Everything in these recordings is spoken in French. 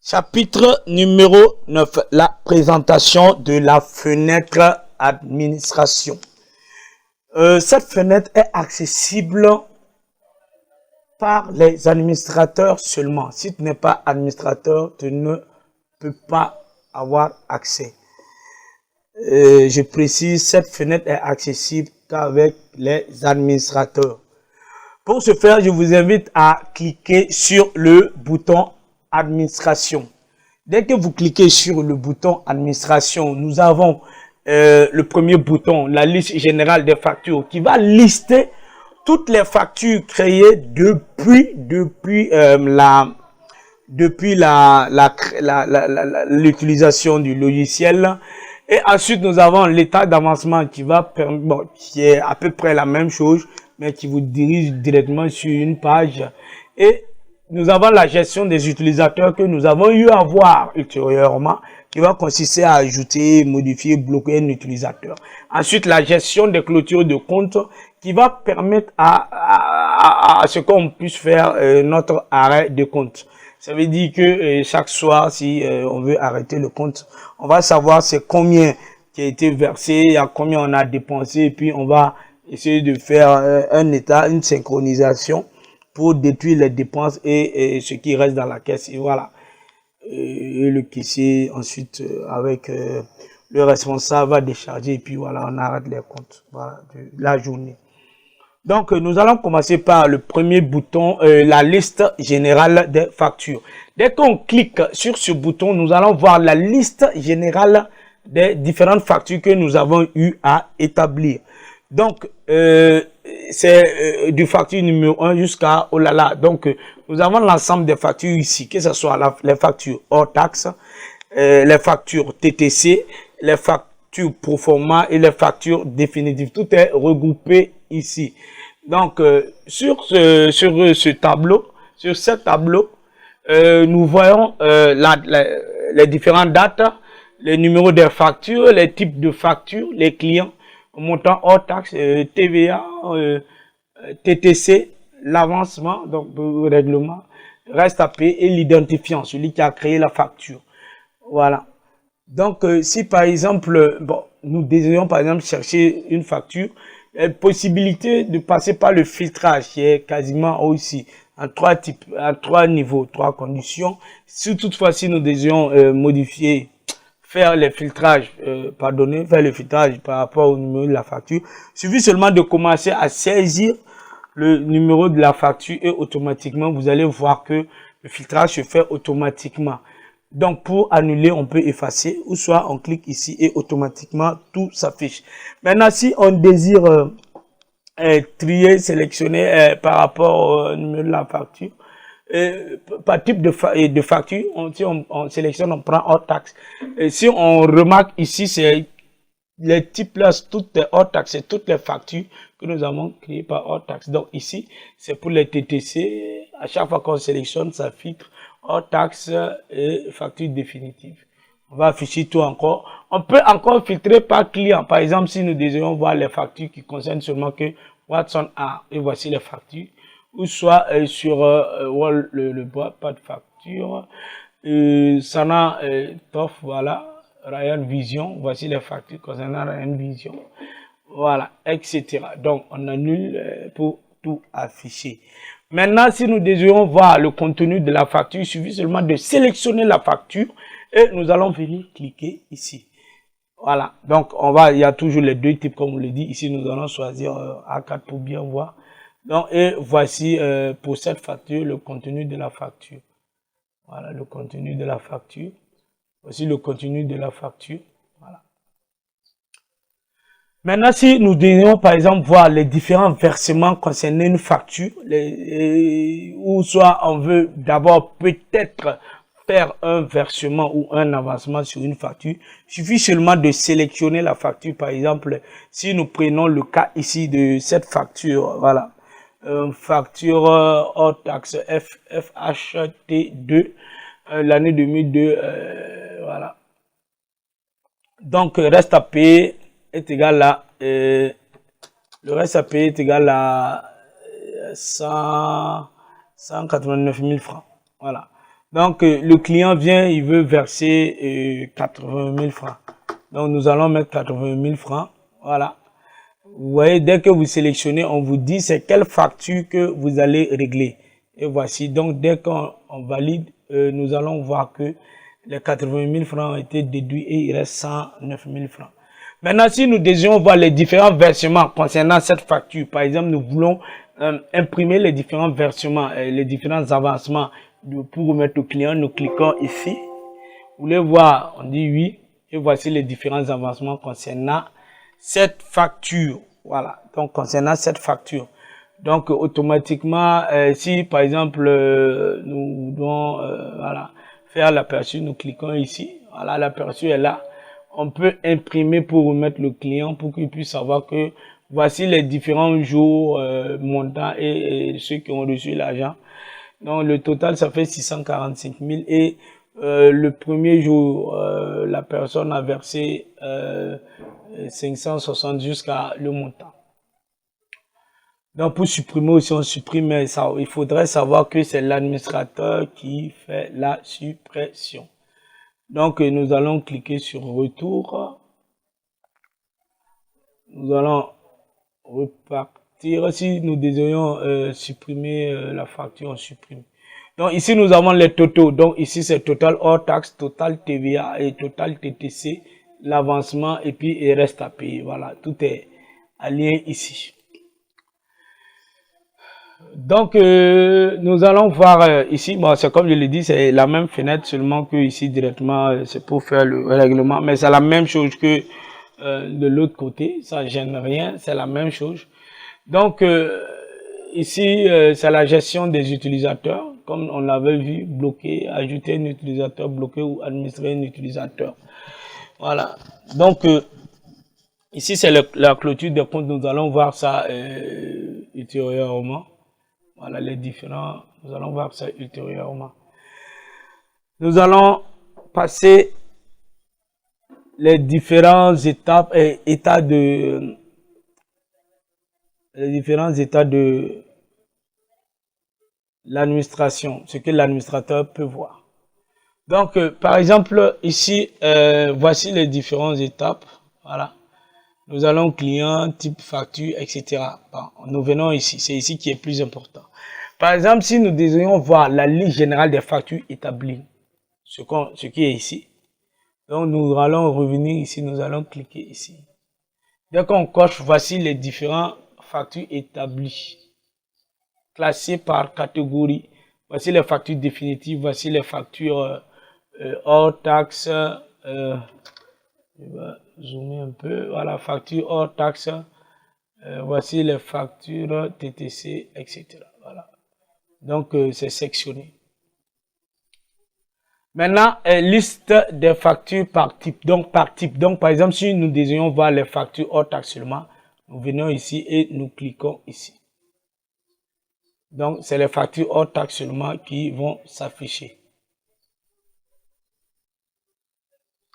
Chapitre numéro 9, la présentation de la fenêtre administration. Cette fenêtre est accessible par les administrateurs seulement. Si tu n'es pas administrateur, tu ne peux pas avoir accès. Je précise, cette fenêtre est accessible qu'avec les administrateurs. Pour ce faire, je vous invite à cliquer sur le bouton administration. Dès que vous cliquez sur le bouton administration, nous avons le premier bouton, la liste générale des factures, qui va lister toutes les factures créées depuis l'utilisation du logiciel. Et ensuite, nous avons l'état d'avancement qui est à peu près la même chose, mais qui vous dirige directement sur une page. Et nous avons la gestion des utilisateurs que nous avons eu à voir ultérieurement, qui va consister à ajouter, modifier, bloquer un utilisateur. Ensuite, la gestion des clôtures de compte qui va permettre à ce qu'on puisse faire notre arrêt de compte. Ça veut dire que chaque soir, si on veut arrêter le compte, on va savoir c'est combien qui a été versé, à combien on a dépensé, et puis on va essayer de faire un état, une synchronisation pour détruire les dépenses et ce qui reste dans la caisse. Et voilà. Et le caissier, ensuite, avec le responsable, va décharger, et puis voilà, on arrête les comptes, voilà, de la journée. Donc, nous allons commencer par le premier bouton, la liste générale des factures. Dès qu'on clique sur ce bouton, nous allons voir la liste générale des différentes factures que nous avons eu à établir. Donc, c'est du facture numéro 1 jusqu'à oh là là. Donc, nous avons l'ensemble des factures ici, que ce soit les factures hors taxe, les factures TTC, les factures pro forma et les factures définitives. Tout est regroupé ici. Donc, sur ce tableau, nous voyons les différentes dates, les numéros des factures, les types de factures, les clients, montant hors taxe, TVA, TTC, l'avancement, donc le règlement, reste à payer et l'identifiant, celui qui a créé la facture. Voilà. Donc, si par exemple, nous désirons par exemple chercher une facture, il y a une possibilité de passer par le filtrage qui est quasiment aussi en trois types, en trois niveaux, trois conditions. Si toutefois, si nous désirons modifier, faire le filtrage par rapport au numéro de la facture, il suffit seulement de commencer à saisir le numéro de la facture et automatiquement, vous allez voir que le filtrage se fait automatiquement. Donc, pour annuler, on peut effacer ou soit on clique ici et automatiquement tout s'affiche. Maintenant, si on désire trier, sélectionner par rapport au numéro de la facture, par type de facture, si on sélectionne, on prend hors taxe. Et si on remarque ici, c'est les types là, toutes les hors taxes, c'est toutes les factures que nous avons créées par hors taxe. Donc ici, c'est pour les TTC. À chaque fois qu'on sélectionne, ça filtre hors taxe et facture définitive. On va afficher tout encore. On peut encore filtrer par client. Par exemple, si nous désirons voir les factures qui concernent seulement que Watson A, et voici les factures. Ou soit sur le bois, pas de facture. Sana Toff, voilà. Ryan Vision, voici les factures concernant Ryan Vision. Voilà, etc. Donc, on annule pour tout afficher. Maintenant, si nous désirons voir le contenu de la facture, il suffit seulement de sélectionner la facture et nous allons venir cliquer ici. Voilà, donc il y a toujours les deux types comme on le dit. Ici, nous allons choisir A4 pour bien voir. Donc, et voici pour cette facture le contenu de la facture. Voilà, le contenu de la facture. Voici le contenu de la facture. Voilà. Maintenant, si nous désirons par exemple voir les différents versements concernant une facture, ou soit on veut d'abord peut-être faire un versement ou un avancement sur une facture, il suffit seulement de sélectionner la facture. Par exemple, si nous prenons le cas ici de cette facture, voilà, facture hors taxe FHT2, l'année 2002, voilà. Donc, reste à payer est égal à, le reste à payer est égal à 189 000 francs. Voilà. Donc, le client vient, il veut verser 80 000 francs. Donc, nous allons mettre 80 000 francs. Voilà. Vous voyez, dès que vous sélectionnez, on vous dit c'est quelle facture que vous allez régler. Et voici, donc, dès qu'on valide, nous allons voir que les 80 000 francs ont été déduits et il reste 109 000 francs. Maintenant, si nous désirons voir les différents versements concernant cette facture, par exemple, nous voulons imprimer les différents versements, les différents avancements pour remettre au client, nous cliquons ici. Vous voulez voir, on dit oui, et voici les différents avancements concernant cette facture. Voilà, donc concernant cette facture. Donc, automatiquement, si par exemple, nous devons voilà, faire l'aperçu, nous cliquons ici. Voilà, l'aperçu est là. On peut imprimer pour remettre le client pour qu'il puisse savoir que voici les différents jours, montants et ceux qui ont reçu l'argent. Donc, le total, ça fait 645 000 et le premier jour, la personne a versé 560 jusqu'à le montant. Donc, pour supprimer aussi, on supprime ça. Il faudrait savoir que c'est l'administrateur qui fait la suppression. Donc, nous allons cliquer sur retour. Nous allons repartir. Si nous désirons supprimer la facture, on supprime. Donc, ici, nous avons les totaux. Donc, ici, c'est total hors taxe, total TVA et total TTC, l'avancement et puis il reste à payer. Voilà, tout est aligné ici. Donc, nous allons voir ici, bon, c'est comme je l'ai dit, c'est la même fenêtre, seulement que ici, directement, c'est pour faire le règlement, mais c'est la même chose que de l'autre côté, ça ne gêne rien, c'est la même chose. Donc, ici, c'est la gestion des utilisateurs, comme on l'avait vu, bloquer, ajouter un utilisateur, bloquer ou administrer un utilisateur. Voilà. Donc, ici, c'est la clôture des comptes, nous allons voir ça ultérieurement. Voilà les différents, nous allons voir ça ultérieurement. Nous allons passer les différentes étapes et les différents états de l'administration, ce que l'administrateur peut voir. Donc, par exemple, ici, voici les différentes étapes. Voilà. Nous allons client, type facture, etc. Bon, nous venons ici. C'est ici qui est plus important. Par exemple, si nous désirons voir la liste générale des factures établies, ce qui est ici, donc nous allons revenir ici, nous allons cliquer ici. Dès qu'on coche, voici les différentes factures établies, classées par catégorie. Voici les factures définitives, voici les factures hors taxe. Je vais zoomer un peu. Voilà, facture hors taxe. Voici les factures TTC, etc. Voilà. Donc, c'est sectionné. Maintenant, liste des factures par type. Donc, par type. Donc, par exemple, si nous désirons voir les factures hors taxe seulement, nous venons ici et nous cliquons ici. Donc, c'est les factures hors taxe seulement qui vont s'afficher.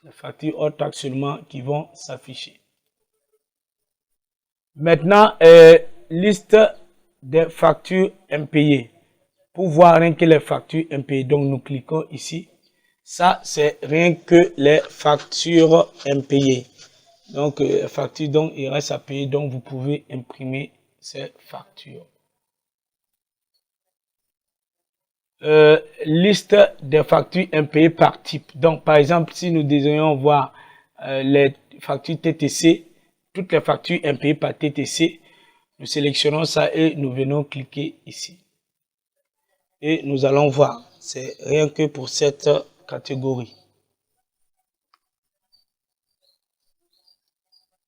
Les factures hors taxe seulement qui vont s'afficher. Maintenant, liste des factures impayées. Pour voir rien que les factures impayées, donc nous cliquons ici. Ça, c'est rien que les factures impayées. Donc, les factures, donc, il reste à payer. Donc, vous pouvez imprimer ces factures. Liste des factures impayées par type. Donc, par exemple, si nous désirons voir les factures TTC, toutes les factures impayées par TTC, nous sélectionnons ça et nous venons cliquer ici. Et nous allons voir. C'est rien que pour cette catégorie.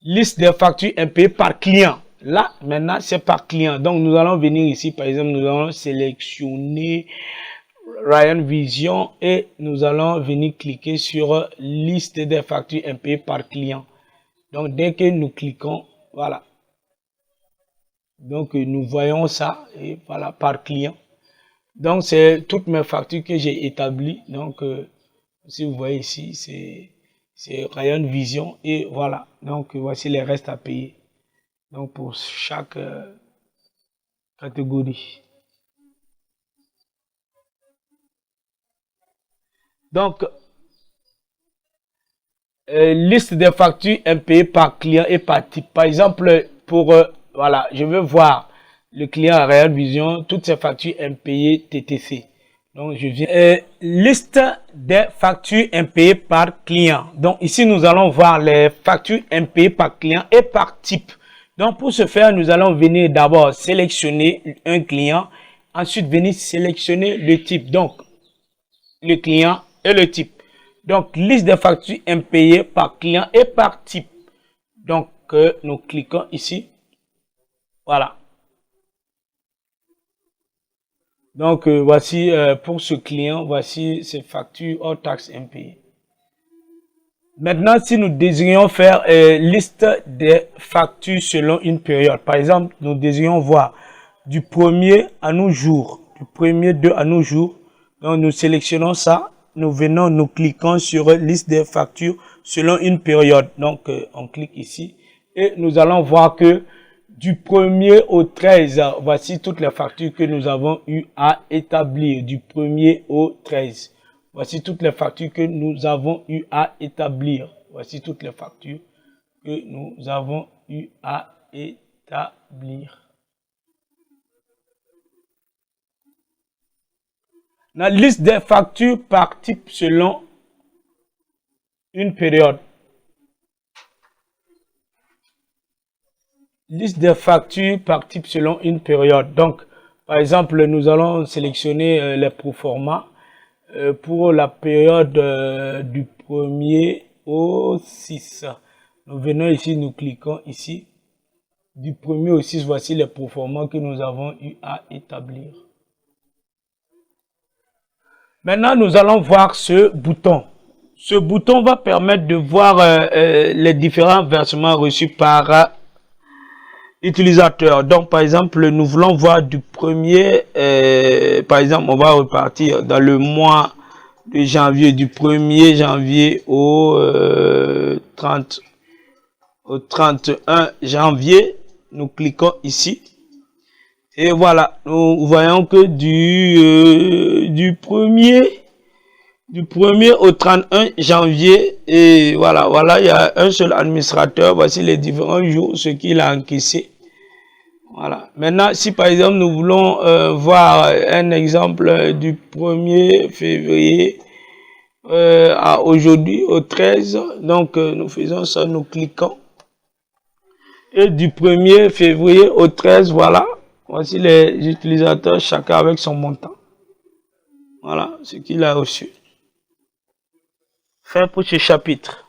Liste des factures impayées par client. Là, maintenant, c'est par client. Donc, nous allons venir ici. Par exemple, nous allons sélectionner Ryan Vision et nous allons venir cliquer sur liste des factures impayées par client. Donc, dès que nous cliquons, voilà. Donc, nous voyons ça et voilà, par client. Donc, c'est toutes mes factures que j'ai établies. Donc, si vous voyez ici, c'est Ryan Vision et voilà. Donc, voici les restes à payer. Donc, pour chaque catégorie. Donc, liste des factures impayées par client et par type. Par exemple, pour, voilà, je veux voir le client à Real Vision, toutes ses factures impayées TTC. Donc, je viens, liste des factures impayées par client. Donc, ici, nous allons voir les factures impayées par client et par type. Donc, pour ce faire, nous allons venir d'abord sélectionner un client, ensuite venir sélectionner le type. Donc, le client et le type. Donc, liste des factures impayées par client et par type. Donc, nous cliquons ici. Voilà. Donc, voici pour ce client, voici ses factures hors taxes impayées. Maintenant, si nous désirions faire liste des factures selon une période, par exemple, nous désirions voir du 1er à nos jours, du 1er 2 à nos jours. Donc, nous sélectionnons ça. Nous venons, nous cliquons sur liste des factures selon une période. Donc, on clique ici et nous allons voir que du 1er au 13, voici toutes les factures que nous avons eu à établir du 1er au 13. Voici toutes les factures que nous avons eu à établir. Voici toutes les factures que nous avons eu à établir. La liste des factures par type selon une période. Liste des factures par type selon une période. Donc, par exemple, nous allons sélectionner les proformas pour la période du 1er au 6. Nous venons ici, nous cliquons ici. Du 1er au 6, voici les proformas que nous avons eu à établir. Maintenant, nous allons voir ce bouton. Ce bouton va permettre de voir les différents versements reçus par utilisateur. Donc, par exemple, nous voulons voir du 1er, par exemple, on va repartir dans le mois de janvier, du 1er janvier au 31 janvier. Nous cliquons ici. Et voilà, nous voyons que du 1er au 31 janvier, et voilà, il y a un seul administrateur, voici les différents jours, ce qu'il a encaissé. Voilà. Maintenant, si par exemple nous voulons voir un exemple du 1er février à aujourd'hui, au 13, donc nous faisons ça, nous cliquons. Et du 1er février au 13, voilà. Voici les utilisateurs, chacun avec son montant. Voilà ce qu'il a reçu. Fin pour ce chapitre.